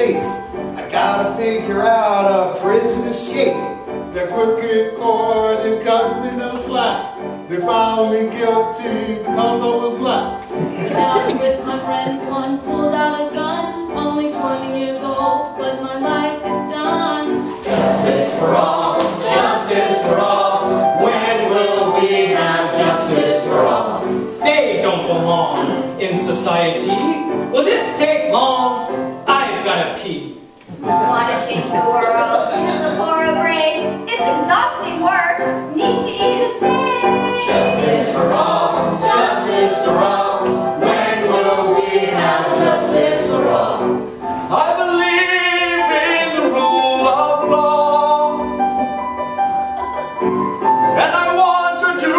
safe. I gotta figure out a prison escape. The crooked court had cut me no slack. They found me guilty because I was black. And out with my friends, one pulled out a gun. Only 20 years old, but my life is done. Justice for all, justice for all. When will we have justice for all? They don't belong in society. Will this take long? I've got to pee. Want to change the world? Give the poor a break. It's exhausting work. Need to eat a steak. Justice for all, justice for all. When will we have justice for all? I believe in the rule of law, and I want to do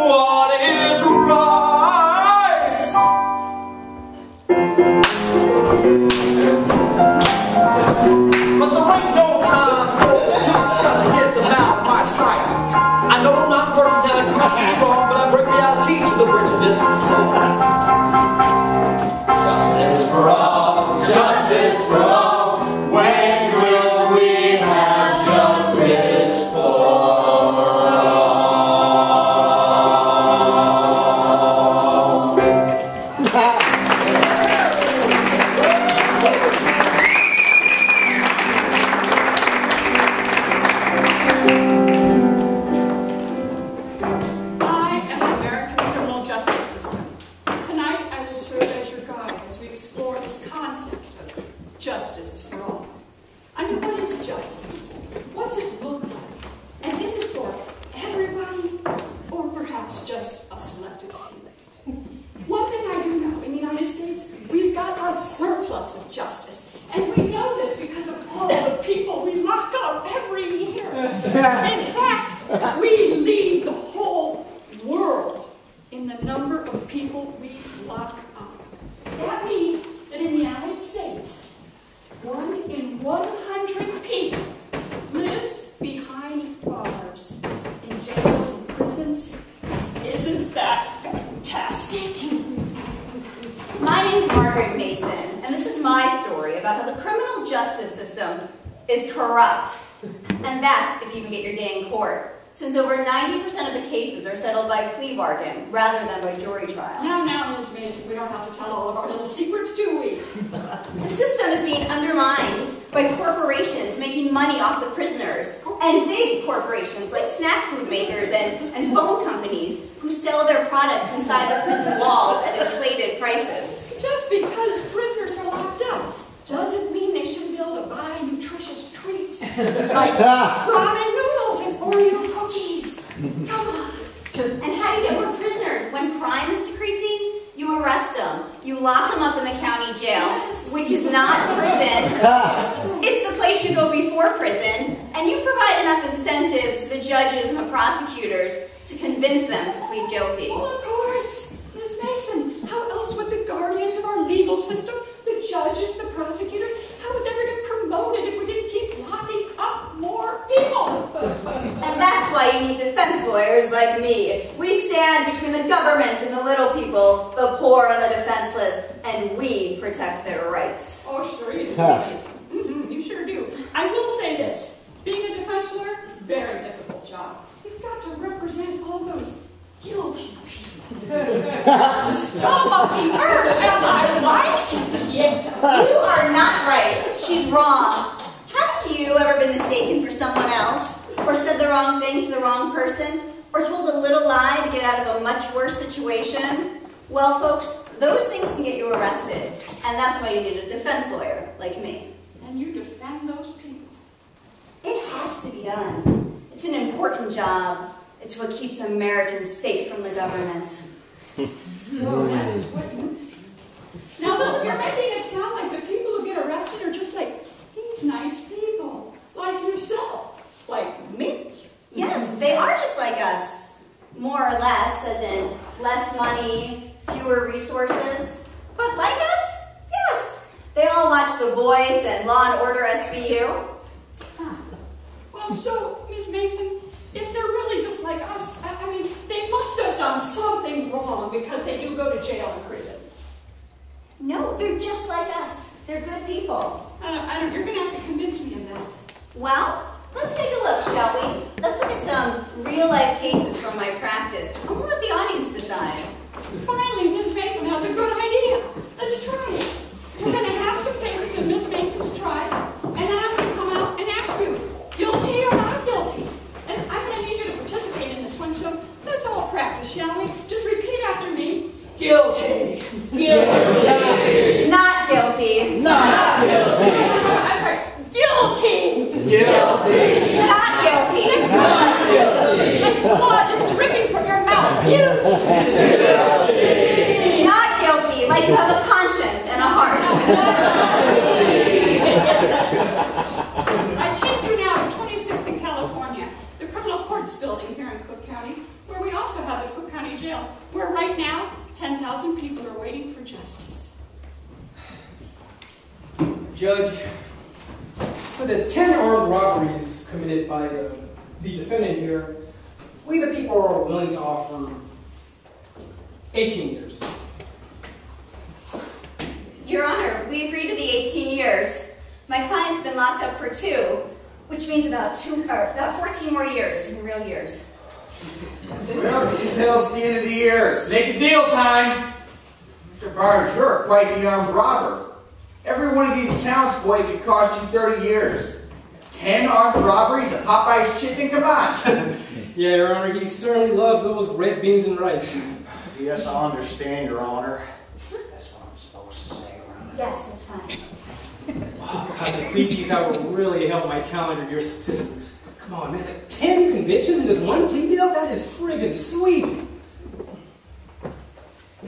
what is right. But there ain't no time, just gotta get them out of my sight. I know I'm not perfect and I could be wrong, but I bring reality to the bridge of this song. Justice for all, justice for all. When will we have justice for all? I am the American criminal justice system. Tonight I will serve as your guide as we explore this concept of justice for all. I mean, what is justice? What's it look like? And is it for everybody, or perhaps just a selected few? One thing I do know, in the United States, we've got a surplus of justice. And we know this because of all the people we lock up every year. In fact, we lead the whole world in the number of people we lock up. That means that in the United States, 1 in 100 people lives behind bars in jails and prisons. Isn't that fantastic? My name's Margaret Mason, and this is my story about how the criminal justice system is corrupt. And that's if you can get your day in court, since over 90% of the cases are settled by plea bargain rather than by jury trial. Now, Ms. Mason, we don't have to tell all of our little secrets, do we? The system is being undermined by corporations making money off the prisoners, and big corporations like snack food makers and phone companies who sell their products inside the prison walls at inflated prices. Just because prisoners are locked up doesn't mean they shouldn't be able to buy nutritious treats like ramen noodles and Oreo cookies. Come on. And how do you get more prisoners? When crime is decreasing, you arrest them. You lock them up in the county jail, which is not prison. It's the place you go before prison, and you provide enough incentives to the judges and the prosecutors to convince them to plead guilty. Well, of course. Ms. Mason, how else would the guardians of our legal system, the judges, the prosecutors, how would they ever get promoted if we didn't keep locking up more people? And that's why you need defense lawyers like me. We stand between the government and the little people, the poor and the defenseless, and we protect their rights. Oh, sure you do, Ms. Mason. You sure do. I will say this. Being a defense lawyer, very difficult job. You've got to represent all those guilty people. Scum of the earth, am I right? Yeah. You are not right. She's wrong. Haven't you ever been mistaken for someone else? Or said the wrong thing to the wrong person? Or told a little lie to get out of a much worse situation? Well, folks, those things can get you arrested. And that's why you need a defense lawyer like me. And you defend those people. It has to be done. It's an important job. It's what keeps Americans safe from the government. No, that is what you think. Now, look, you're making it sound like the people who get arrested are just like these nice people, like yourself, like me. Yes, they are just like us. More or less, as in less money, fewer resources. But like us? Yes. They all watch The Voice and Law and Order SVU. Well, so, Ms. Mason, if they're really just like us, I mean, they must have done something wrong because they do go to jail and prison. No, they're just like us. They're good people. You're going to have to convince me of that. Well, let's take a look, shall we? Let's look at some real-life cases from my practice, and we'll let the audience decide. Finally, Miss Mason has a good idea. Let's try it. We're going to have some cases that Miss Mason's tried, and then I'm going to come out and ask you, guilty or not guilty? And I'm going to need you to participate in this one, so let's all practice, shall we? Just repeat after me. Guilty. Guilty. Not guilty. Not guilty. I'm sorry. Guilty. Guilty. Not guilty. Next one. Guilty. Like blood is dripping from your mouth. Guilty. Guilty. Not guilty, like you have a conscience and a heart. I take you now to 26th in California, the criminal courts building here in Cook County, where we also have the Cook County Jail, where right now 10,000 people are waiting for justice. Judge, for the 10 armed robberies committed by the defendant here, we the people are willing to offer 18 years. Your Honor, we agreed to the 18 years. My client's been locked up for 2, which means about 14 more years in real years. Well, you tell it's the end of the year. It's make a deal time. Mr. Barnes, you're quite the armed robber. Every one of these counts, boy, could cost you 30 years. 10 armed robberies, a Popeye's chicken, come on. Yeah, Your Honor, he certainly loves those red beans and rice. Yes, I understand, Your Honor. That's what I'm supposed to say, right? Yes, that's fine. Wow, God, to clean these out will really help my calendar year statistics. Come on, man, like 10 convictions in just one plea deal? That is friggin' sweet.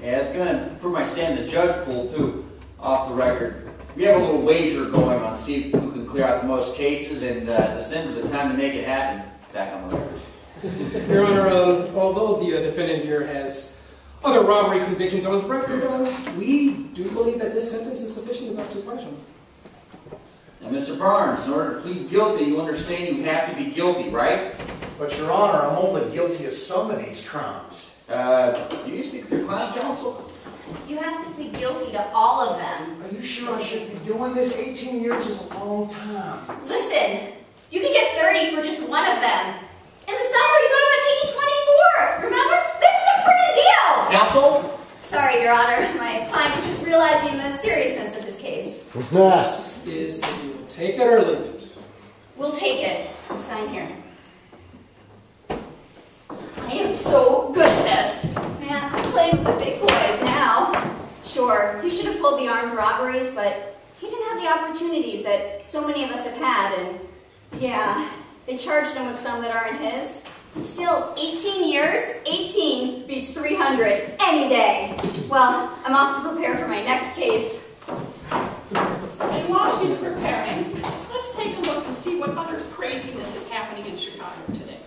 Yeah, it's gonna prove my stand the judge pulled too, off the record. We have a little wager going on, see who can clear out the most cases, and December's the time to make it happen. Back on the record. Your Honor, although the defendant here has other robbery convictions on his record, we do believe that this sentence is sufficient to punish him. Now, Mr. Barnes, in order to plead guilty, you understand you have to be guilty, right? But, Your Honor, I'm only guilty of some of these crimes. Do you speak to your client counsel? You have to plead guilty to all of them. Are you sure I should be doing this? 18 years is a long time. Listen, you can get 30 for just one of them. In the summer, you thought about taking 24. Remember? This is a friggin' deal! Counsel? Sorry, Your Honor. My client was just realizing the seriousness of his case. This is the deal. Take it or leave it. We'll take it. Sign here. I am so good at this. Man, I'm playing with the big boys now. Sure, he should have pulled the armed robberies, but he didn't have the opportunities that so many of us have had, and yeah, they charged him with some that aren't his. But still, 18 years? 18 beats 300 any day. Well, I'm off to prepare for my next case. And while she's preparing, let's take a look and see what other craziness is happening in Chicago today.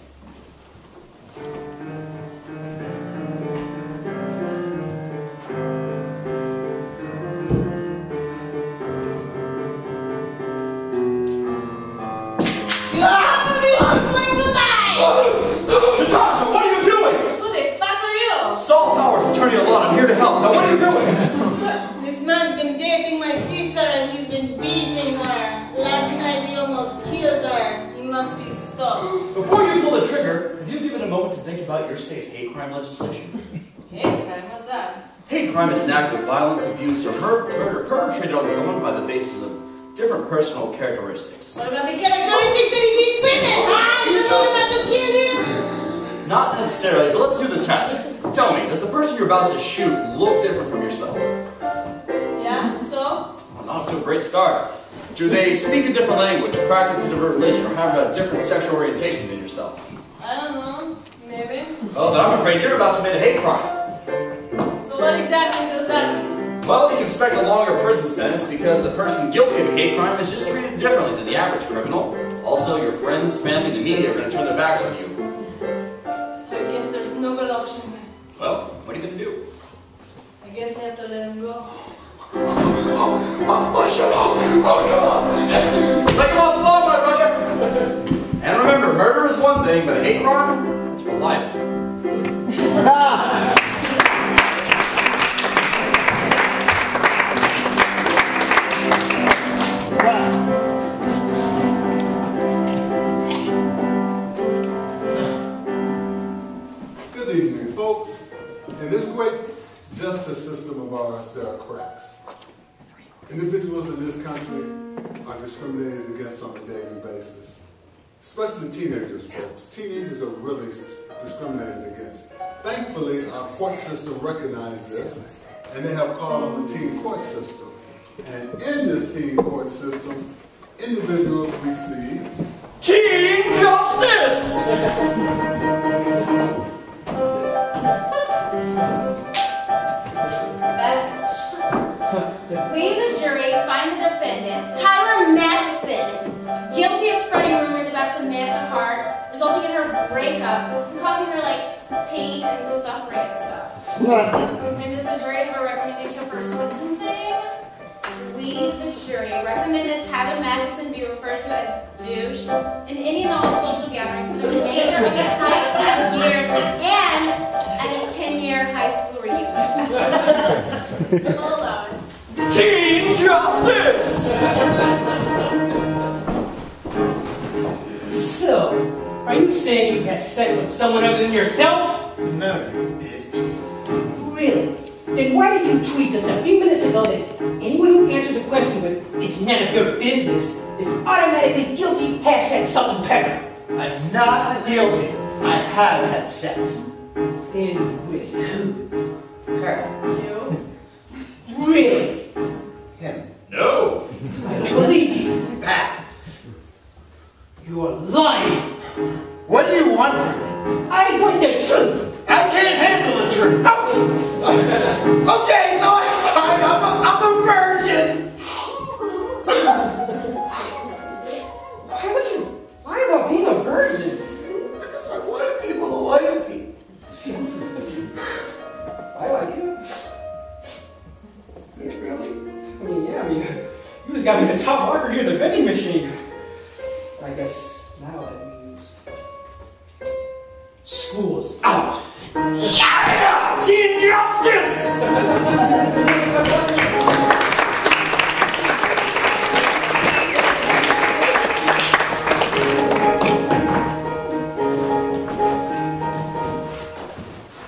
Natasha, what are you doing? Who the fuck are you? Saul Powers, attorney at law. I'm here to help. Now, what are you doing? This man's been dating my sister and he's been beating her. Last night he almost killed her. He must be stopped. Before you pull the trigger, have you given a moment to think about your state's hate crime legislation? Hey, Karen, what's that? Hate crime is an act of violence, abuse, or murder perpetrated on someone by the basis of different personal characteristics. What about the characteristics that he beats women? Huh? You told him not to kill him? Not necessarily, but let's do the test. Tell me, does the person you're about to shoot look different from yourself? Yeah, so? Well, not to a great start. Do they speak a different language, practice a different religion, or have a different sexual orientation than yourself? I don't know. Maybe. Oh, then I'm afraid you're about to commit a hate crime. So what exactly does that mean? Well, you can expect a longer prison sentence because the person guilty of a hate crime is just treated differently than the average criminal. Also, your friends, family, and the media are going to turn their backs on you. So I guess there's no good option here. Well, what are you going to do? I guess I have to let him go. Let him off alone, my brother! And remember, murder is one thing, but a hate crime, it's for life. evening, folks. In this great justice system of ours, there are cracks. Individuals in this country are discriminated against on a daily basis. Especially teenagers, folks. Teenagers are really discriminated against. Thankfully, our court system recognized this, and they have called on the teen court system. And in this teen court system, individuals receive Teen justice! We, the jury, find the defendant, Tyler Matheson, guilty of spreading rumors about Samantha Hart, resulting in her breakup, and causing her, pain and suffering and stuff. And does the jury have a recommendation for sentencing? We, the jury, recommend that Tyler Matheson be referred to as douche in any and all social gatherings for the remainder of his high school years and at his 10-year high school reunion. All alone. Teen justice! So, are you saying you've had sex with someone other than yourself? It's none of your business. Really? Then why did you tweet just a few minutes ago that anyone who answers a question with, "It's none of your business," is automatically guilty, #salt and pepper? I'm not guilty. I have had sex. Then with who? Her. You? Really? Him. No. I don't believe you. Back. You're lying. What do you want from me? I want the truth. I can't handle the truth. Okay, so I'm fine. I'm a virgin. Why about being a virgin? Because I wanted people to like me. I like you. Really? You just got me the top marker near the vending machine. I guess now that means school's out. Yeah! Teen justice!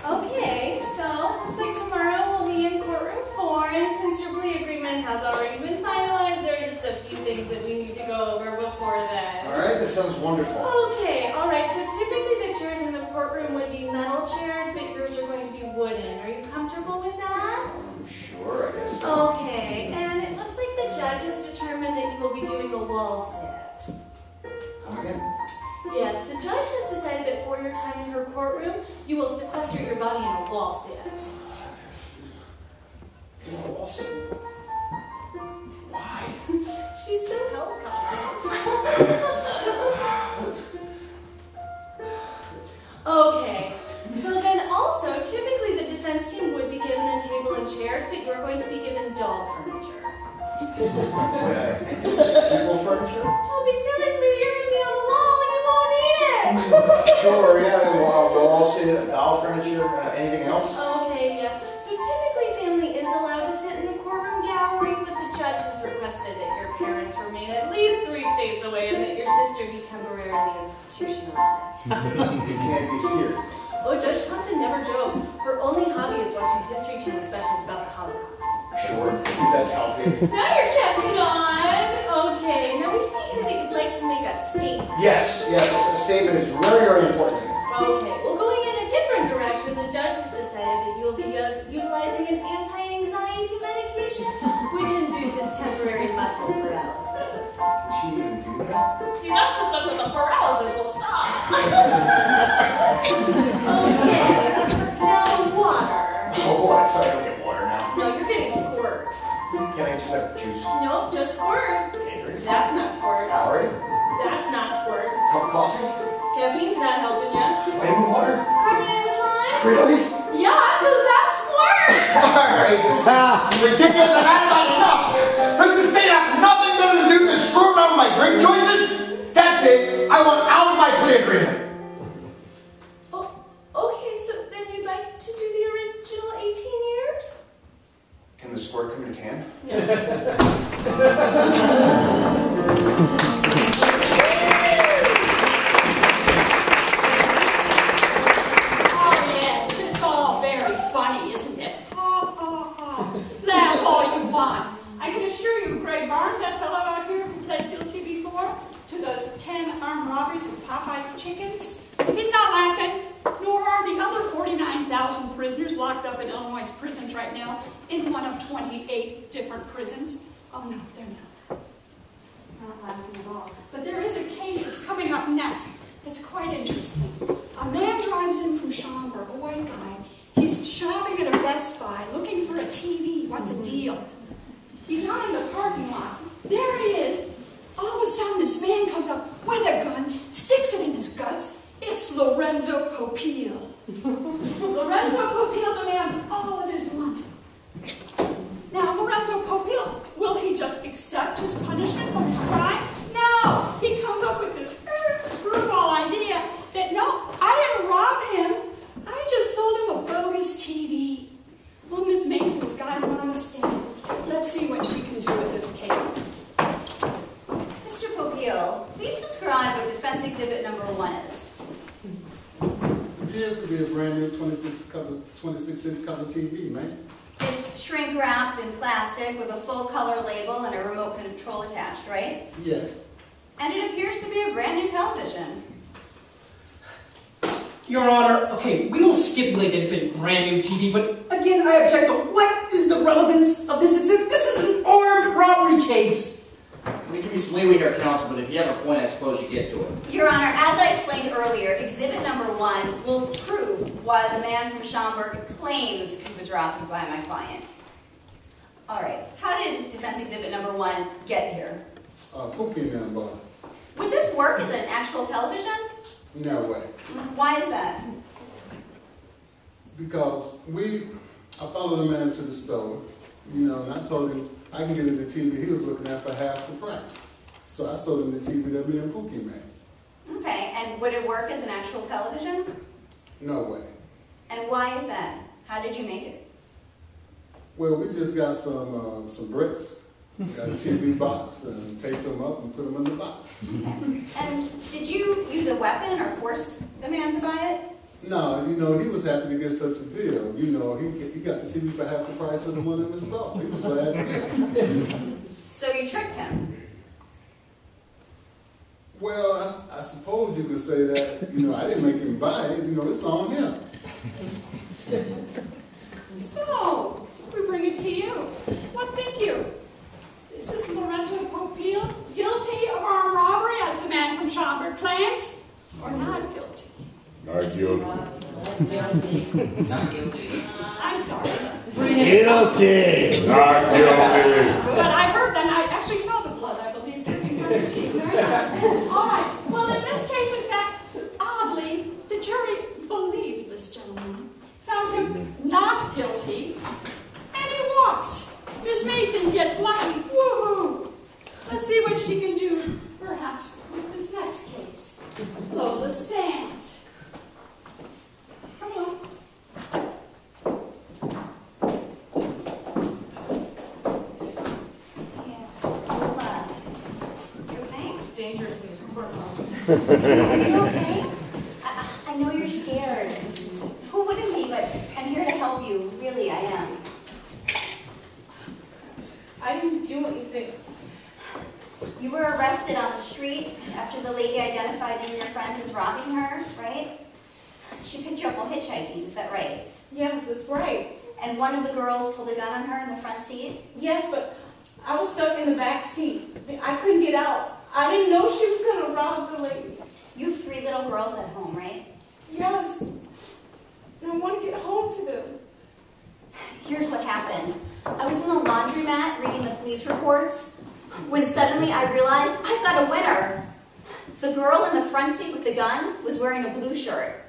Okay, so looks like tomorrow we'll be in courtroom 4, and since your plea agreement has already been finalized, there are just a few things that we need to go over before then. All right, that sounds wonderful. Okay, alright, so typically the chairs in the courtroom would be metal chairs, but yours are going to be wooden. Are you comfortable with that? Sure, I guess so. Okay, and it looks like the judge has determined that you will be doing a wall sit. Come again? Yes, the judge has decided that for your time in her courtroom, you will sequester your body in a wall sit. Why? She's so health conscious. Okay, so then also, typically the defense team would be given a table and chairs, but you're going to be given doll furniture. People furniture? Don't be silly, sweetie, you're going to be on the wall and you won't need it. Sure, yeah. We'll all sit doll furniture. Anything else? Okay, yes. So typically family is allowed to sit in the courtroom gallery, but the judge has requested that your parents remain at least 3 states away and that your sister be temporarily institutionalized. You can't be serious. Oh, Judge Thompson never jokes. Her only hobby is watching History Channel specials about the Holocaust. Sure, if that's healthy. Now you're catching on. Okay, now we see here that you'd like to make a statement. Yes, a statement is very, very important. Okay, well, going in a different direction, the judge has decided that you'll be utilizing an anti-anxiety medication, which induces temporary muscle paralysis. Can she even do that? See, that's the stuff that the paralysis will stop. Okay, now water. Oh, what? Sorry, I don't get water now. No, you're getting squirt. Can I just have juice? Nope, just squirt. Can't drink. That's not squirt. Powerade? That's not squirt. Cup of coffee? Caffeine's not helping you. Vitamin water? Carbonated with lime? Really? Yeah, because that's squirt. Alright, this is ridiculous. I've had about enough. Does the state have nothing better to do than screw around with my drink choices? That's it. I want out of my plea agreement. Oh, okay, so then you'd like to do the original 18 years? Can the squirt come in a can? No. Oh, yes. locked up in Illinois prisons right now, in one of 28 different prisons. Oh no, they're not laughing at all. But there is a case that's coming up next that's quite interesting. A man drives in from Schaumburg, a white guy. He's shopping at a Best Buy, looking for a TV. What's a deal? He's out in the parking lot. There he is. All of a sudden, this man comes up with a gun, sticks it in his guts. It's Lorenzo Popeil. Lorenzo Popeil demands all of his money. Now, Lorenzo Popeil, will he just accept his punishment for his crime? No! He comes up with this screwball idea that, no, I didn't rob him. I just sold him a bogus TV. Well, Miss Mason's got him on the stand. Let's see what she can do with this case. Mr. Popeil, please describe what defense exhibit number 1 is. Appears to be a brand new 26-inch color TV, man. It's shrink wrapped in plastic with a full color label and a remote control attached, right? Yes. And it appears to be a brand new television. Your Honor, okay, we will stipulate that it's a brand new TV, but again, I object to what is the relevance of this exhibit? This is an armed robbery case. We give you some leeway here, counsel, but if you have a point, I suppose you get to it. Your Honor, as I explained earlier, exhibit number 1 will prove why the man from Schaumburg claims he was robbed by my client. All right, how did defense exhibit number 1 get here? Pookie man bought it. Would this work as an actual television? No way. Why is that? Because I followed the man to the store, and I told him I can get him the TV he was looking at for half the price. So I sold him the TV that me and Pookie made. Okay, and would it work as an actual television? No way. And why is that? How did you make it? Well, we just got some bricks, got a TV box, and taped them up and put them in the box. Okay. And did you use a weapon or force the man to buy it? No, he was happy to get such a deal. He got the TV for half the price of the one in the store. He was glad to get it. So you tricked him? Well, I suppose you could say that, I didn't make him buy it. It's on him. So, we bring it to you. What think you? Is this Lorenzo Popeil guilty of armed robbery, as the man from Schaumburg claims, or not guilty? Not guilty. Not guilty. I'm sorry. Guilty. Not guilty. But I heard that. I actually saw the blood, I believe, dripping from your teeth. Very nice. All right. Well, in this case, in fact, oddly, the jury believed this gentleman, found him not guilty, and he walks. Miss Mason gets lucky. Woohoo! Let's see what she can do, perhaps, with this next case. Lola Sands. Come on. Dangerously, of course. Are you okay? I know you're scared. Who wouldn't be, but I'm here to help you. Really, I am. I didn't do anything. You were arrested on the street after the lady identified you and your friends as robbing her, right? She picked you up while hitchhiking, is that right? Yes, that's right. And one of the girls pulled a gun on her in the front seat? Yes, but I was stuck in the back seat. I couldn't get out. I didn't know she was going to rob the lady. You have 3 little girls at home, right? Yes. And I want to get home to them. Here's what happened. I was in the laundromat reading the police reports when suddenly I realized I've got a winner. The girl in the front seat with the gun was wearing a blue shirt.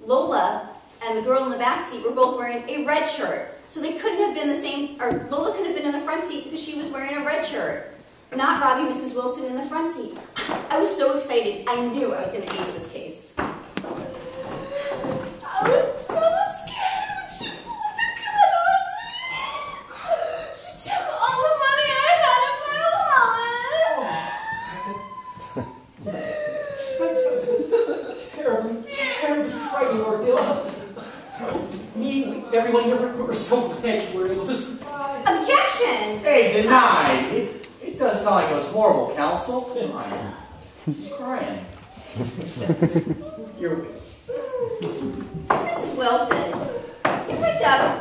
Lola and the girl in the back seat were both wearing a red shirt. So they couldn't have been the same, or Lola couldn't have been in the front seat because she was wearing a red shirt, not robbing Mrs. Wilson in the front seat. I was so excited, I knew I was going to ace this case. I was so scared when she pulled the gun on me. She took all the money I had in my wallet. That sounds a terribly, terribly frightening ordeal. Me, everyone here, we're so glad you were able to survive. Objection! Hey, denied. It does sound like it was horrible, counsel. Come on. She's crying. You're witness. Mrs. Wilson, you picked up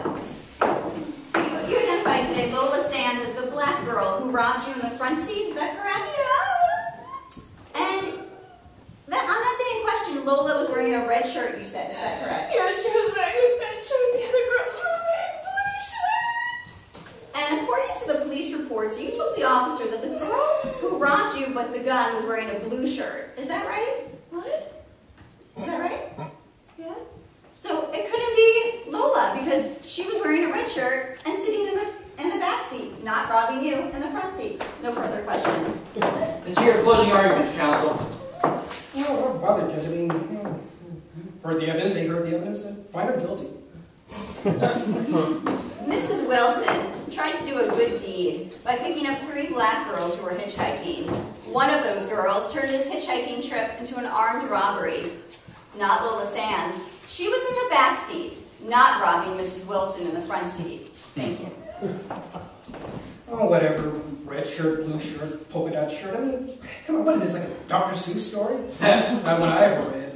reports, you told the officer that the girl who robbed you with the gun was wearing a blue shirt. Is that right? What? Is that right? Yeah? So it couldn't be Lola because she was wearing a red shirt and sitting in the back seat, not robbing you in the front seat. No further questions. Let's hear closing arguments, counsel. Well, what bother, Judge? I mean, you heard the evidence, they heard the evidence, and find her guilty. Mrs. Wilson tried to do a good deed by picking up 3 black girls who were hitchhiking. One of those girls turned this hitchhiking trip into an armed robbery. Not Lola Sands. She was in the back seat, not robbing Mrs. Wilson in the front seat. Thank you. Oh, whatever. Red shirt, blue shirt, polka dot shirt. I mean, come on, what is this, like a Dr. Seuss story? Not one I ever read.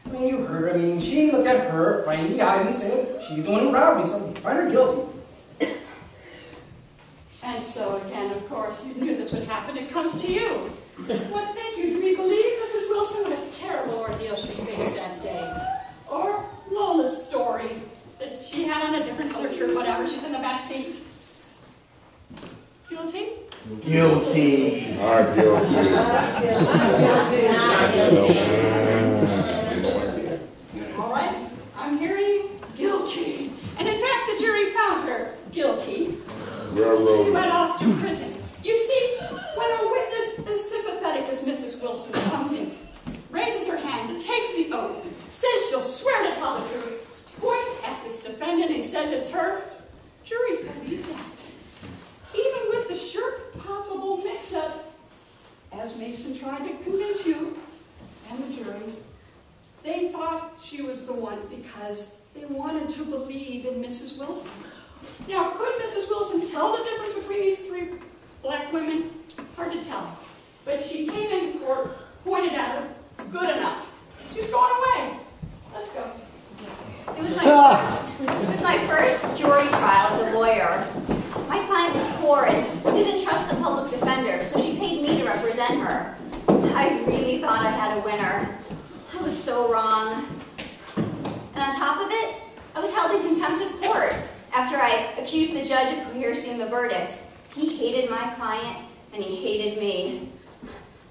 I mean, you heard her. I mean, she looked at her right in the eyes and said, she's the one who robbed me, so find her guilty. And so again, of course, you knew this would happen. It comes to you. What think you? Do we believe Mrs. Wilson? What a terrible ordeal she faced that day. Or Lola's story that she had on a different color shirt, whatever. She's in the back seat. Guilty? Guilty. Not guilty. All right. I'm hearing guilty. And in fact, the jury found her guilty. She went off to prison. You see, when a witness as sympathetic as Mrs. Wilson comes in, raises her hand, takes the oath, says she'll swear to tell the jury, points at this defendant and says it's her, juries believe that. Even with the shirt possible mix-up, as Mason tried to convince you and the jury, they thought she was the one because they wanted to believe in Mrs. Wilson. Now, could Mrs. Wilson tell the difference between these 3 black women? Hard to tell. But she came into court, pointed at her, good enough. She's going away. Let's go. It was my first jury trial as a lawyer. My client was poor and didn't trust the public defender, so she paid me to represent her. I really thought I had a winner. I was so wrong. And on top of it, I was held in contempt of court after I accused the judge of coercing the verdict. He hated my client, and he hated me.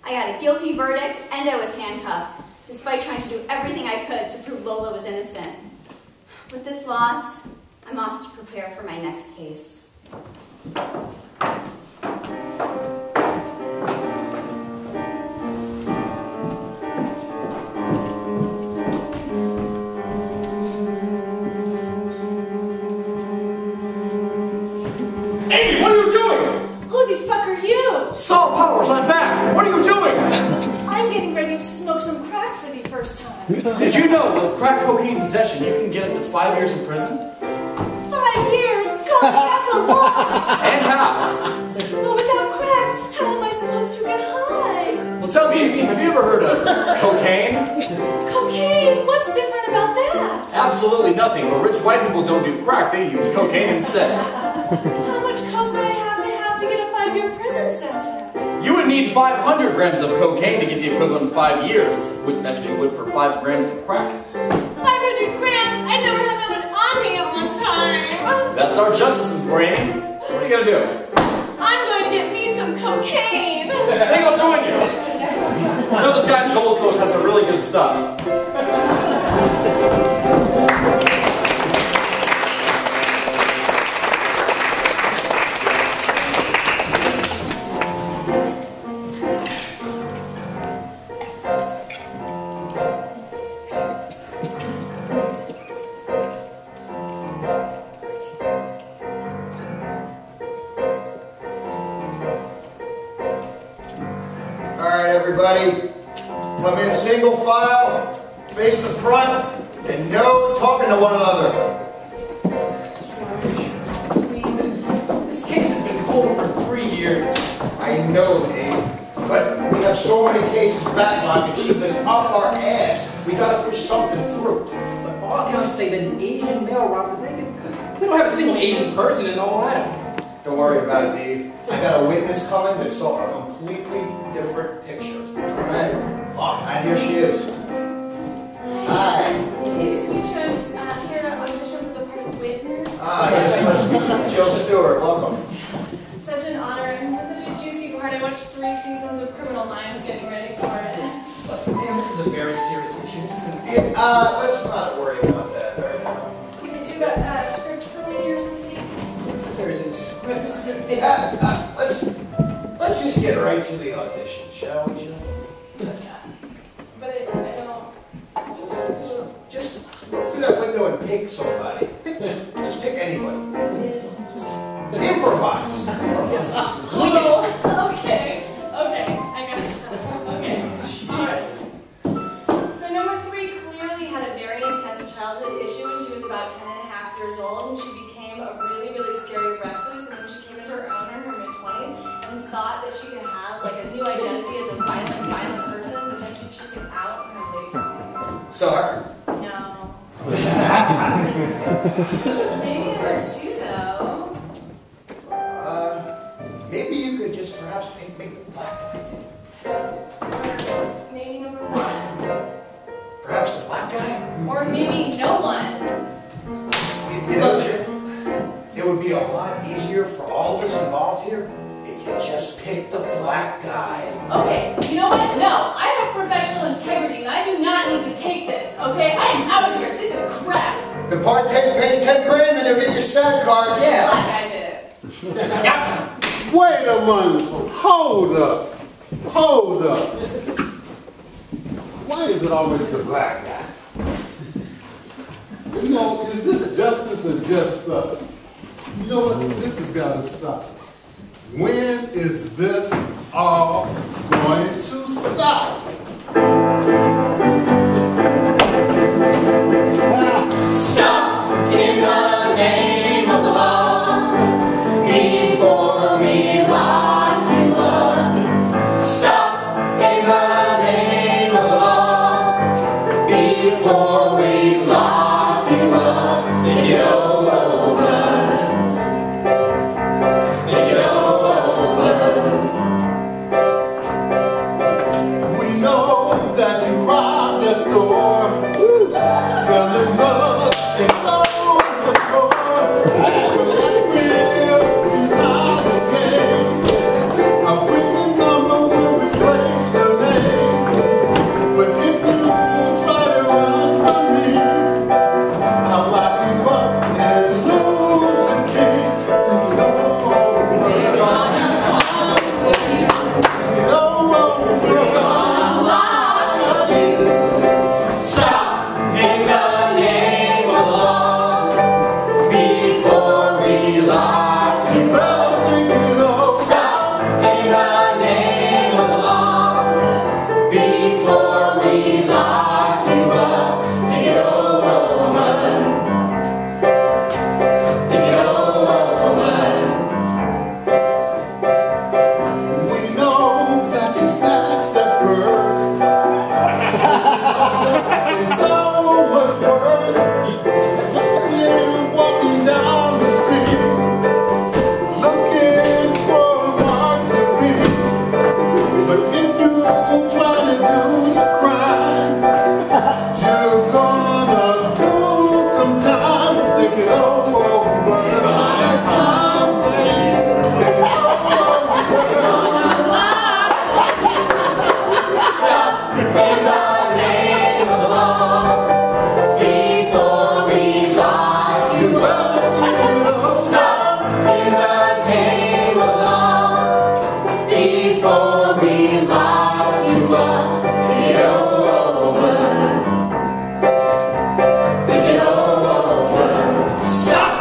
I got a guilty verdict, and I was handcuffed, despite trying to do everything I could to prove Lola was innocent. With this loss, I'm off to prepare for my next case. Amy, what are you doing? Who the fuck are you? Saul Powers, I'm back. What are you doing? I'm getting ready to smoke some crack for the first time. Did you know with crack cocaine possession you can get up to 5 years in prison? 5 years? God, that's a lot! And how? But without crack, how am I supposed to get high? Well, tell me, Amy, have you ever heard of cocaine? Cocaine? What's different about that? Absolutely nothing. But rich white people don't do crack, they use cocaine instead. How much coke would I have to get a 5-year prison sentence? You would need 500 grams of cocaine to get the equivalent of 5 years, as you would for 5 grams of crack. 500 grams? I never had that much on me at one time. That's our justice's brain. What are you gonna do? I'm going to get me some cocaine. I think I'll join you. I know this guy in Gold Coast has some really good stuff. Everybody, come in single file, face the front, and no talking to one another. This case has been cold for 3 years. I know, Dave, but we have so many cases backlogged to keep us up our ass. We gotta push something through. But all accounts say that an Asian male robbed the bank. We don't have a single Asian person in Ohio. Don't worry about it, Dave. I got a witness coming that saw a completely different picture. Right. Oh, and here she is. Hi. Pleased to meet you. Here to audition for the part of witness. Ah, yes, you must be Jill Stewart. Welcome. Such an honor 3 seasons of Criminal Minds getting ready for it. Man, this is a very serious issue. This isn't. Yeah, let's not worry about that right now. Did you got a script for me or something? There isn't a script. This isn't. Let's just get right to the audition, shall we, Jill? But I don't. Just look through that window and pick somebody. Just pick anybody. Just improvise. Oh, okay, I got you. Okay, all right. So number 3 clearly had a very intense childhood issue when she was about 10 and a half years old, and she became a really, really scary recluse, and then she came into her own in her mid-20s and thought that she could have like a new identity as a violent person, but then she chickened out in her late 20s. So her? No. Maybe number 2 though. Maybe you could just perhaps make the black guy. Maybe number 1. Perhaps the black guy? Or maybe no one. You know, Jim, it would be a lot easier for all of us involved here if you just picked the black guy. Okay, you know what? No, I have professional integrity and I do not need to take this, okay? I am out of here. This is crap. The part pays 10 grand, then you'll get your SAG card. Yeah. Black guy did it. Wait a minute. Hold up. Why is it always the black guy? You know, is this justice or just us? You know what? This has got to stop. When is this all going to stop? Stop in the name of the law before we lock you up. Stop in the name of the law before we lock you up. Think it all over. Think it all over. We know that you robbed the store, selling drugs and so much more. But let's real is not a game. A prison number will replace your name. But if you try to run from me, I'll lock you up and lose the key. Think it all over. Think it all over. Stop in the name of the law before we lock you up. Stop in the name of the law before we lock you up. Think it all over. Think it all over. We know that you snatched that purse. It's so much worse. You're walking down the street, looking for a mark to beat. But if you try to do the crime, you're gonna do some time. Think it all over. Think it all over. Stop in the name of the law before we lock you up. Stop in the name of the law before we lock you up. Think it all over. Think it all over. Stop!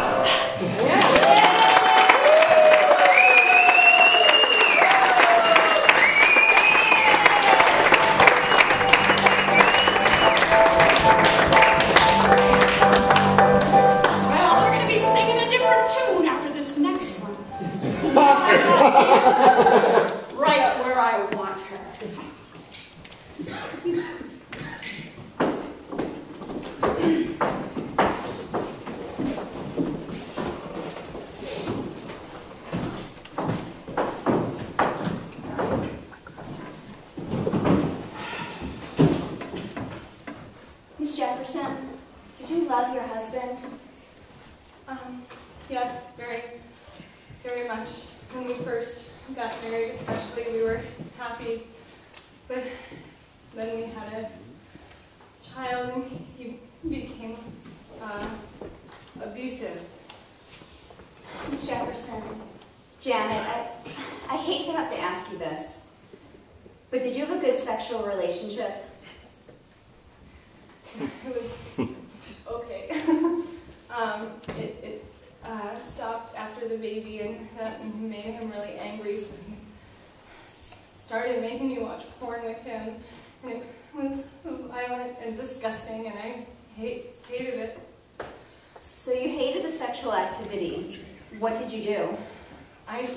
Well, they're going to be singing a different tune after this next one. Right where I want her. Miss Jefferson, did you love your husband? Yes, very, very much. When we first got married especially, we were happy. But then we had a child and he became abusive. Miss Jefferson, Janet, I hate to have to ask you this, but did you have a good sexual relationship? It was okay. It stopped after the baby, and that made him really angry, so he started making me watch porn with him, and it was violent and disgusting, and I hated it. So you hated the sexual activity. What did you do? I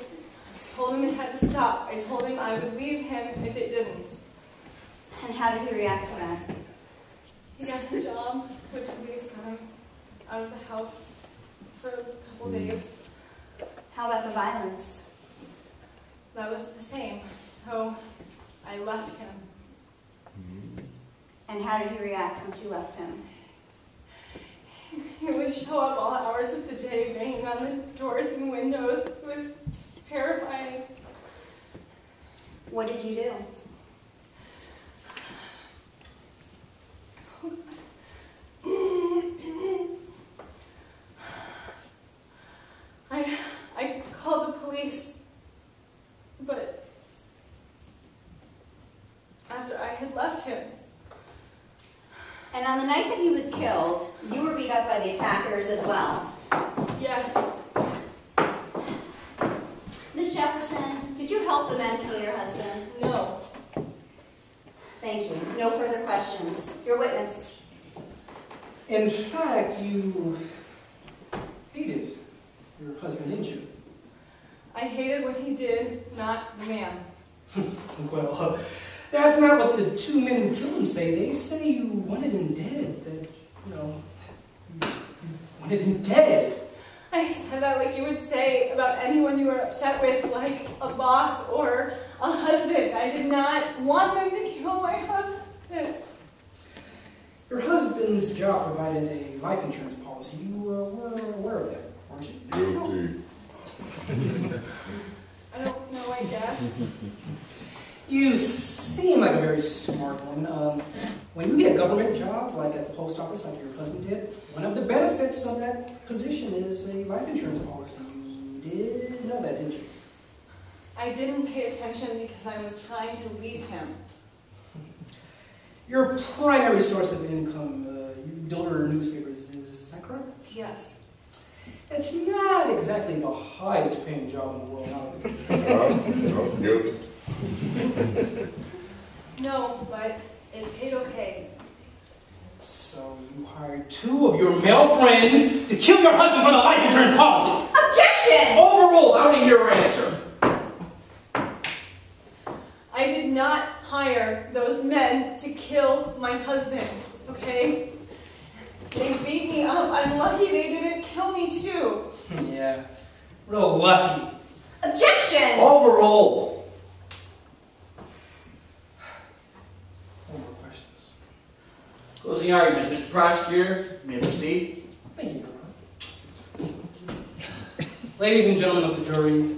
told him it had to stop. I told him I would leave him if it didn't. And how did he react to that? He got a job, which at least got him out of the house for a couple days. How about the violence? That was the same. So I left him. And how did he react once you left him? He would show up all hours of the day, banging on the doors and windows. It was terrifying. What did you do? I called the police, but after I had left him. And on the night that he was killed, you were beat up by the attackers as well. Yes. Miss Jefferson, did you help the men kill your husband? No. Thank you. No further questions. Your witness. In fact, you hated your husband, didn't you? I hated what he did, not the man. Well, that's not what the two men who killed him say. They say you wanted him dead. That, you wanted him dead. I said that like you would say about anyone you were upset with, like a boss or a husband. I did not want them to kill my husband. Your husband's job provided a life insurance policy. You were aware of that, weren't you? Guilty. I don't know, I guess. You seem like a very smart woman. When you get a government job, like at the post office, like your husband did, one of the benefits of that position is a life insurance policy. You did know that, didn't you? I didn't pay attention because I was trying to leave him. Your primary source of income, you deliver newspapers, is that correct? Yes. It's not exactly the highest paying job in the world nowadays. No, guilty. No, but it paid okay. So you hired two of your male friends to kill your husband for the life insurance policy. Objection! Overruled. I want to hear your answer. I did not hire those men to kill my husband, okay? They beat me up. I'm lucky they didn't kill me too. Yeah, real lucky. Objection! Overruled. No more questions. Closing arguments, Mr. Prosecutor, you may proceed. Thank you, Your Honor. Ladies and gentlemen of the jury,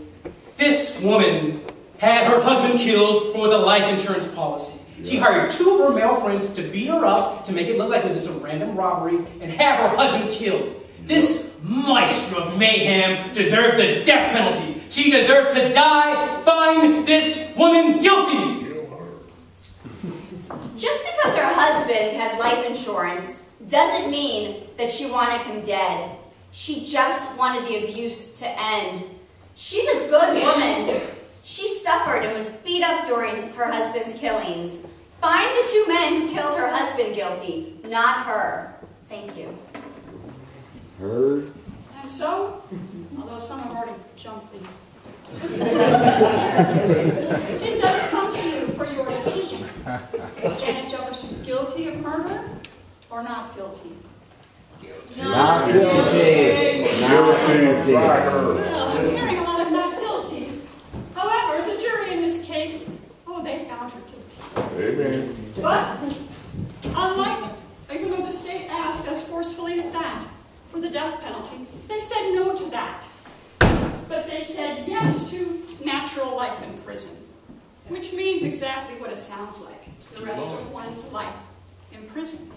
this woman had her husband killed for the life insurance policy. She hired two of her male friends to beat her up, to make it look like it was just a random robbery, and have her husband killed. This maestro of mayhem deserved the death penalty. She deserves to die. Find this woman guilty. Just because her husband had life insurance doesn't mean that she wanted him dead. She just wanted the abuse to end. She's a good woman. She suffered and was beat up during her husband's killings. Find the two men who killed her husband guilty, not her. Thank you. Heard. And so, although some have already jumped the it does come to you for your decision. Janet Jefferson guilty of murder or not guilty? Not guilty. Not guilty. Well, I'm hearing a lot of not guilties. However, the jury in this case, they found her guilty. Amen. But, unlike, even though the state asked as forcefully as that for the death penalty, they said no to that. But they said yes to natural life in prison, which means exactly what it sounds like, the rest of one's life in prison.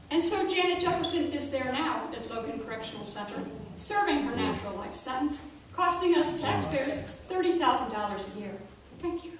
And so Janet Jefferson is there now at Logan Correctional Center, serving her natural life sentence, costing us taxpayers $30,000 a year. Thank you.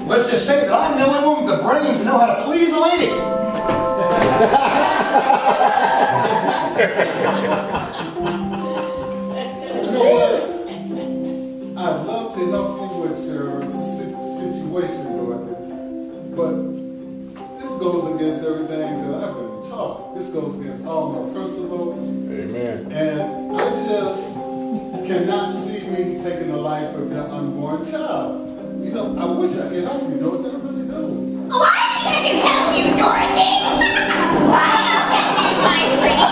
Let's just say that I'm the only one with the brains to know how to please a lady. You know what? I'd love to help you with your situation, Dorothy, but this goes against everything that I've been taught. This goes against all my principles. Amen. And I just cannot see me taking the life of your unborn child. You know, I wish I could help you, Dorothy. I really do. Oh, I think I can help you, Dorothy. I know that you might bring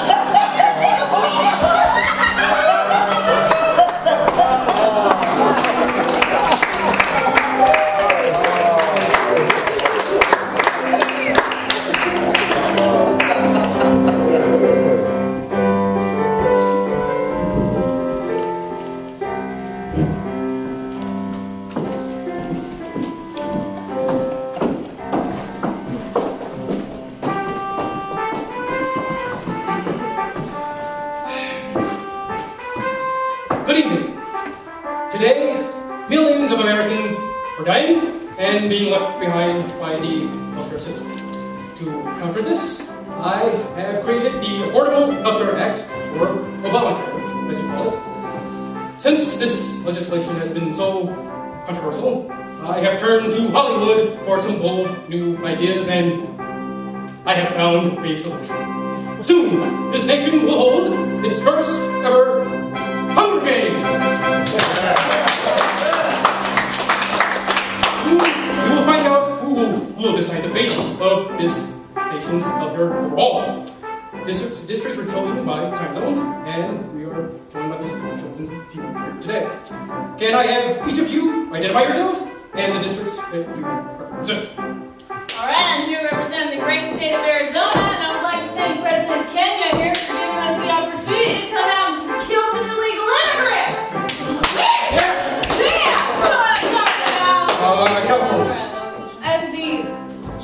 and being left behind by the healthcare system. To counter this, I have created the Affordable Healthcare Act, or Obamacare, as you call it. Since this legislation has been so controversial, I have turned to Hollywood for some bold new ideas, and I have found a solution. Soon, this nation will hold its first ever Hunger Games! We will find out who will decide the fate of this nation's healthcare overall. Districts were chosen by time zones, and we are joined by those chosen few here today. Can I have each of you identify yourselves and the districts that you represent? Alright, I'm here to represent the great state of Arizona, and I would like to thank President Kenya here for giving us the opportunity to come out and kill some illegal immigrants! California. As the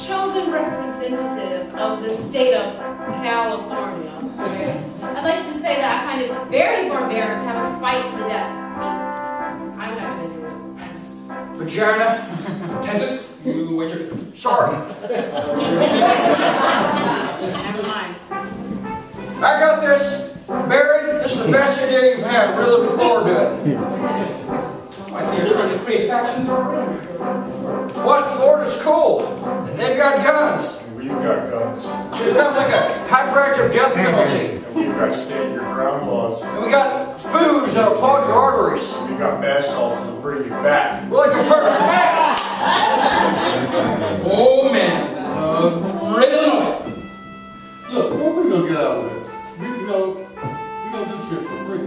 chosen representative of the state of California, I'd like to just say that I find it very barbaric to have us fight to the death. I'm not going to do it. Virginia, Texas, you wait your turn. sorry. Never mind. I got this the best idea you've had. We're really looking forward to it. I see you're trying to create factions already. What? Florida's cool. They've got guns. We've got guns. We've got like a hyperactive death penalty. And we've got stand your ground laws. And we got foods that'll clog your arteries. We've got bath salts that'll bring you back. We're like a perfect match. Oh man, Red Illinois. Look, what we gonna get out of this? We gonna do shit for free.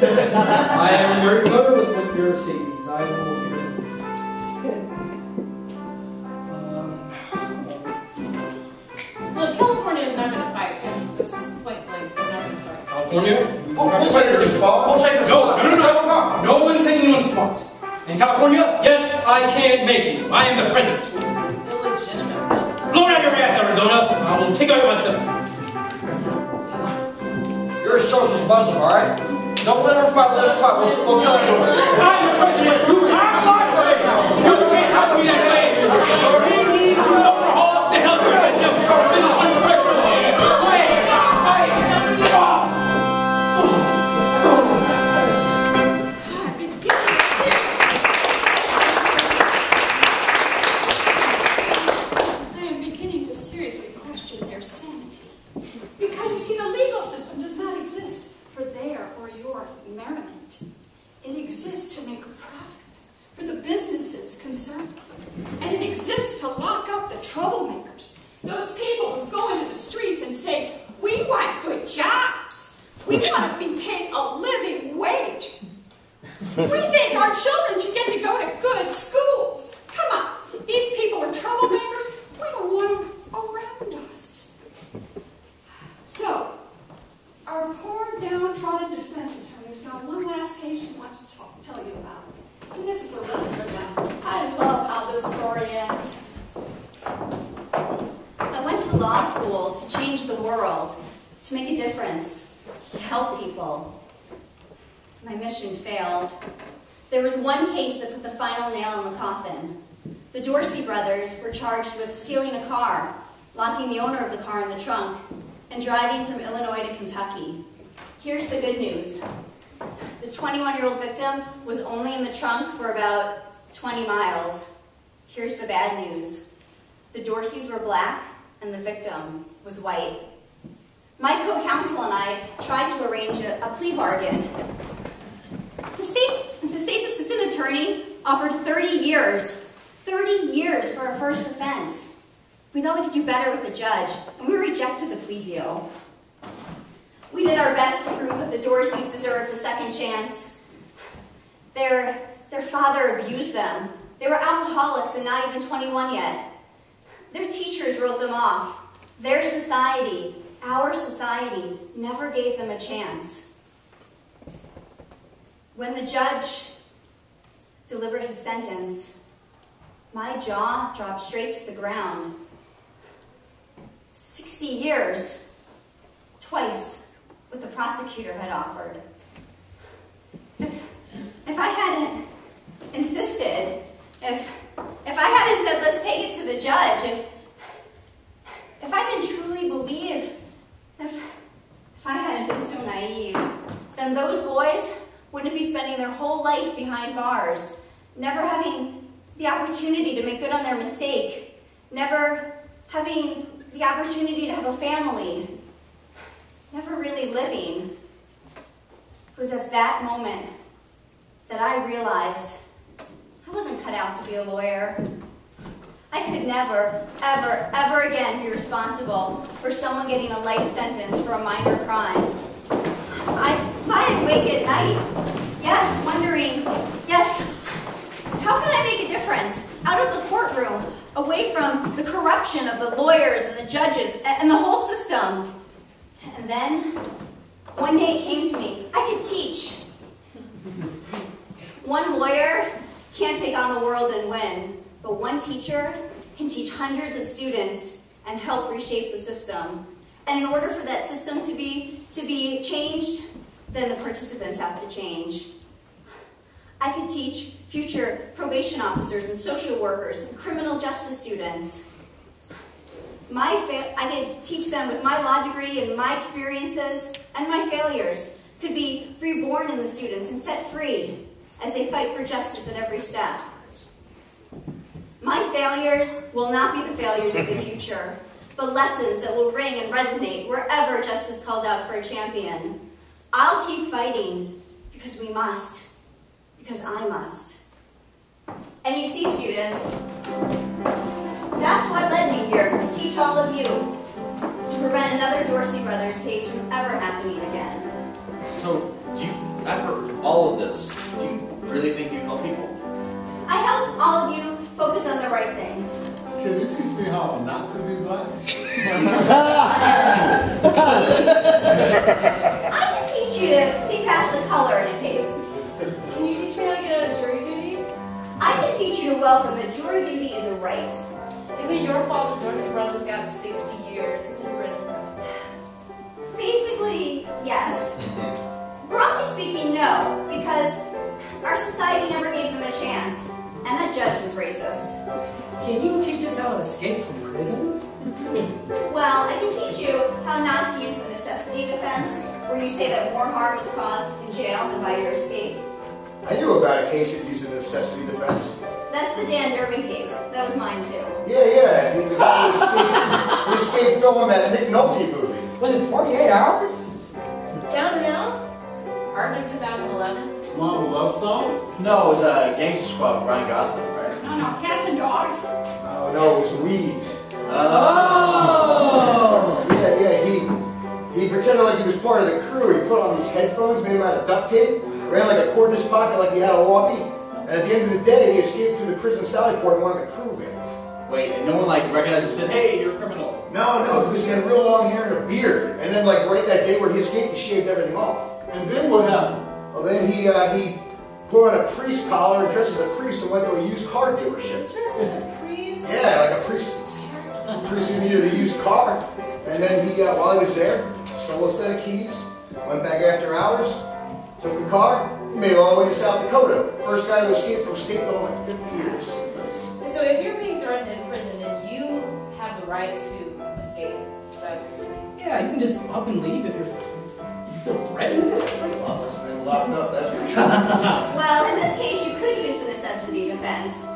I am very familiar with your savings. I will figure something Look, California is not going to fight him. This is point blank. They're not going to fight. California? We'll take your spot. We'll take the spot. No. No one's taking anyone's spot. In California, yes, I can't make you. I am the president. Illegitimate president. Blow out your ass, Arizona. I will take out myself. You're a socialist Muslim, all right? Don't let her fight. Let us fight. We'll kill everyone. I'm the president. You are my president. You can't talk to me that way. We need to overhaul the healthcare system. I am beginning to seriously question their sanity. Because you see, the legal system does not exist for their or your merriment. It exists to make a profit for the businesses concerned. And it exists to lock up the troublemakers, those people who go into the streets and say, we want good jobs. We want to be paid a living wage. We think our children should get to go to good schools. Come on, these people are troublemakers. We don't want them around us. So, our poor downtrodden defense attorney's got one last case she wants to tell you about. And this is a really good one. I love how this story ends. I went to law school to change the world, to make a difference, to help people. My mission failed. There was one case that put the final nail in the coffin. The Dorsey brothers were charged with stealing a car, locking the owner of the car in the trunk, and driving from Illinois to Kentucky. Here's the good news. The 21-year-old victim was only in the trunk for about 20 miles. Here's the bad news. The Dorseys were black, and the victim was white. My co-counsel and I tried to arrange a plea bargain. The state's assistant attorney offered 30 years for a first offense. We thought we could do better with the judge, and we rejected the plea deal. We did our best to prove that the Dorseys deserved a second chance. Their father abused them. They were alcoholics and not even 21 yet. Their teachers wrote them off. Their society, our society, never gave them a chance. When the judge delivered his sentence, my jaw dropped straight to the ground. 60 years, twice what the prosecutor had offered. If I hadn't insisted, if I hadn't said, let's take it to the judge, if I didn't truly believe, if I hadn't been so naive, then those boys wouldn't be spending their whole life behind bars, never having the opportunity to make good on their mistake, never having the opportunity to have a family, never really living. It was at that moment that I realized I wasn't cut out to be a lawyer. I could never, ever, ever again be responsible for someone getting a life sentence for a minor crime. I lie awake at night, yes, wondering, yes, how can I make a difference out of the courtroom, away from the corruption of the lawyers and the judges and the whole system? And then, one day it came to me, I could teach. One lawyer can't take on the world and win, but one teacher can teach hundreds of students and help reshape the system. And in order for that system to be changed, then the participants have to change. I could teach future probation officers and social workers and criminal justice students. I could teach them with my law degree and my experiences and my failures could be reborn in the students and set free as they fight for justice at every step. My failures will not be the failures of the future, but lessons that will ring and resonate wherever justice calls out for a champion. I'll keep fighting because we must, because I must. And you see, students, that's what led me here, to teach all of you, to prevent another Dorsey Brothers case from ever happening again. So, after all of this, do you really think you help people? I help all of you focus on the right things. Can you teach me how not to be black? I can teach you to see past the color in a case. Can you teach me how to get out of jury duty? I can teach you to welcome that jury duty is a right. Is it your fault the Dorsey Brothers got 60 years in prison? Basically, yes. Broadly speaking, no, because our society never gave them a chance, and that judge was racist. Can you teach us how to escape from prison? Well, I can teach you how not to use the necessity defense, where you say that more harm is caused in jail than by your escape. I knew about a case that used a necessity defense. That's the Dan Durbin case. That was mine, too. Yeah. The guy who escaped filming that Nick Nolte movie. Was it 48 hours? Down and Out? Arthur 2011? Mom, love song? No, it was a Gangster Squad with Ryan Gosling, right? No, Cats and Dogs. Oh, no, it was Weeds. Oh! Yeah, he pretended like he was part of the crew. He put on these headphones, made them out of duct tape, ran like a cord in his pocket like he had a walkie, and at the end of the day, he escaped through the prison sally port in one of the crew vans. Wait, and no one recognized him and said, hey, you're a criminal. No, because he had real long hair and a beard. And then right that day where he escaped, he shaved everything off. And then what happened? Well, then he put on a priest collar and dressed as a priest and went to a used car dealership. Dressed as a priest? Yeah, like a priest. Priest who needed a used car. And then he, while he was there, stole a set of keys, went back after hours, took the car, he made it all the way to South Dakota. First guy to escape from Stateville in like 50 years. So if you're being threatened in prison, then you have the right to escape. Is that what you're saying? Yeah, you can just up and leave if you feel threatened. A lot less been locked up, that's for sure. Well, in this case, you could use the necessity defense.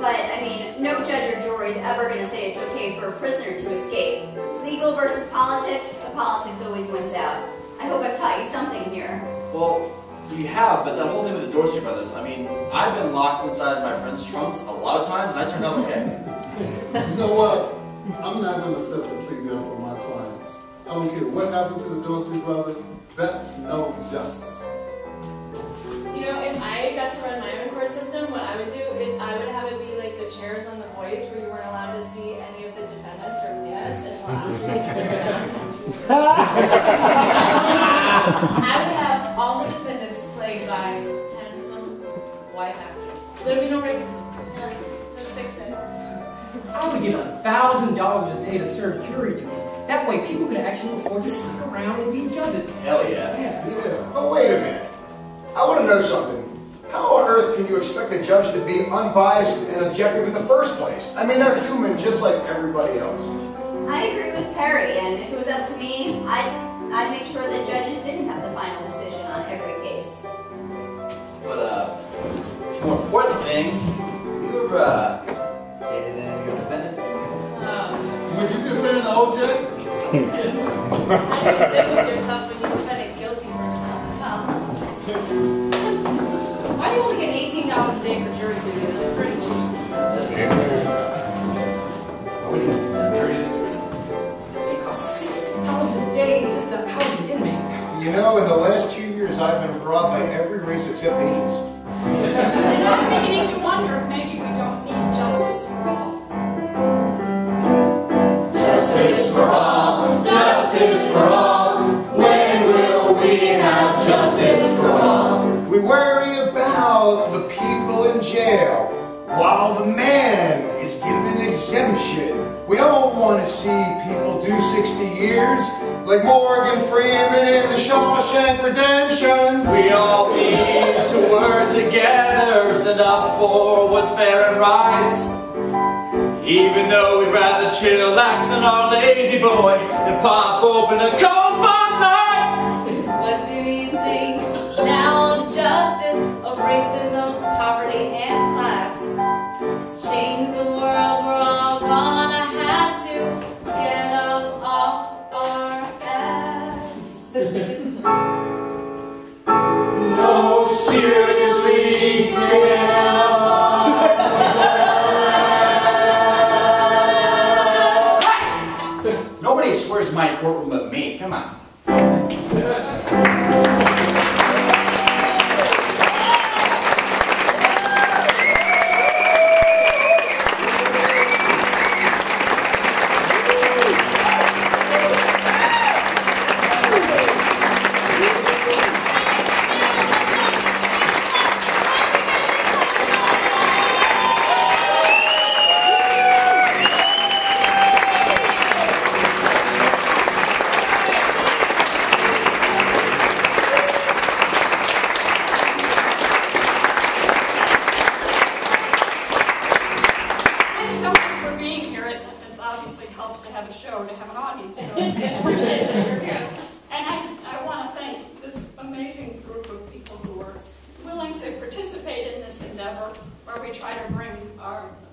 But, I mean, no judge or jury is ever going to say it's okay for a prisoner to escape. Legal versus politics, the politics always wins out. I hope I've taught you something here. Well, you have, but that whole thing with the Dorsey Brothers, I mean, I've been locked inside my friends' trunks a lot of times, and I turned out okay. You know what? I'm not going to accept a plea deal for my clients. I don't care what happened to the Dorsey Brothers. That's no justice. You know, if I got to run my own court system, what I would do is I would have it be like the chairs on The Voice where you weren't allowed to see any of the defendants or guests until after you turned down. I would have all the defendants played by handsome white actors. So there'd be no racism. Let's fix it. I would give $1,000 a day to serve jury duty. That way people could actually afford to stick around and be judges. Hell yeah. Yeah. Oh, wait a minute. I want to know something. How on earth can you expect a judge to be unbiased and objective in the first place? I mean, they're human just like everybody else. I agree with Perry, and if it was up to me, I'd make sure that judges didn't have the final decision on every case. But, more important things, you ever, dated any of your defendants? Would you defend OJ? How do you live with yourself when you defended guilty for yourself? Why do you only get $18 a day for jury duty? That's pretty cheap. It costs $60 a day just to house an inmate. You know, in the last 2 years, I've been robbed by every race except Asians. And I'm beginning to wonder if maybe we don't need justice for all. Justice for all, justice for all. When will we have justice for all? We worry about the people in jail while the man is given exemption. We don't want to see people do 60 years like Morgan Freeman in The Shawshank Redemption. We all need to work together, stand up for what's fair and right. Even though we'd rather chillax on our lazy boy than pop open a cold Bud Light. What do you think racism, poverty, and class. To change the world, we're all gonna have to get up off our ass. No, seriously, get up. Nobody swears in my courtroom but me. Come on. where we try to bring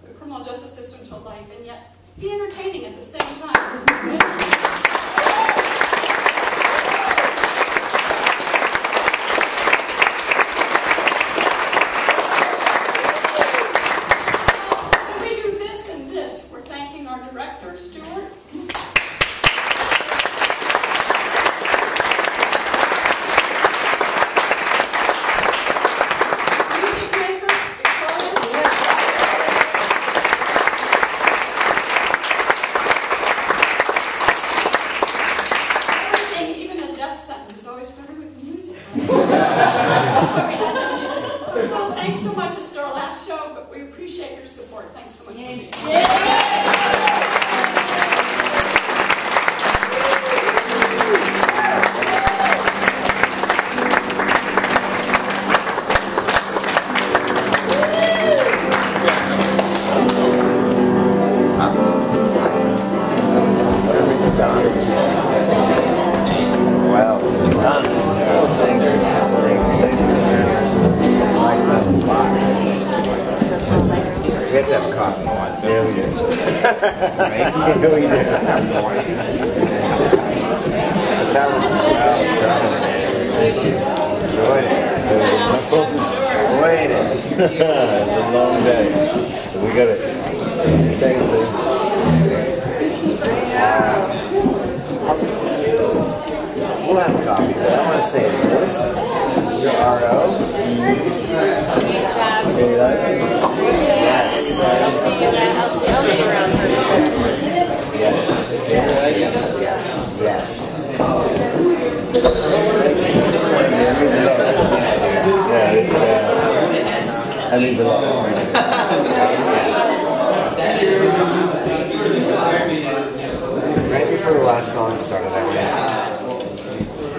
the criminal justice system to life and yet be entertaining at the same time. So thanks so much. It's our last show, but we appreciate your support. Thanks so much. We have to have coffee. Yeah, we do. Yeah, we do. That was well done, man. Thank you. Enjoyed it. Enjoyed it. It was a long day. So we got it. Thanks, dude. We'll have coffee, but I want to say this. Your RO. Yes. I'll see you there. I'll be around for Yes. Yes. Yeah, I mean, right before the last song started, I went,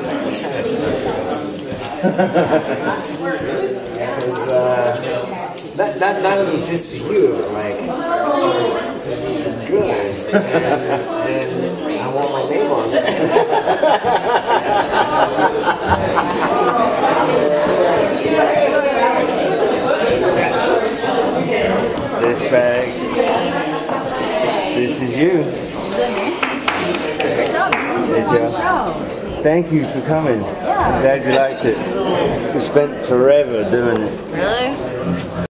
I wish I had time for this. Because, that isn't just to you, but like, good. And I want my name on it. This bag, this is you. Is that me? Great job, this is a fun show. Thank you for coming. Yeah. I'm glad you liked it. We spent forever doing it. Really?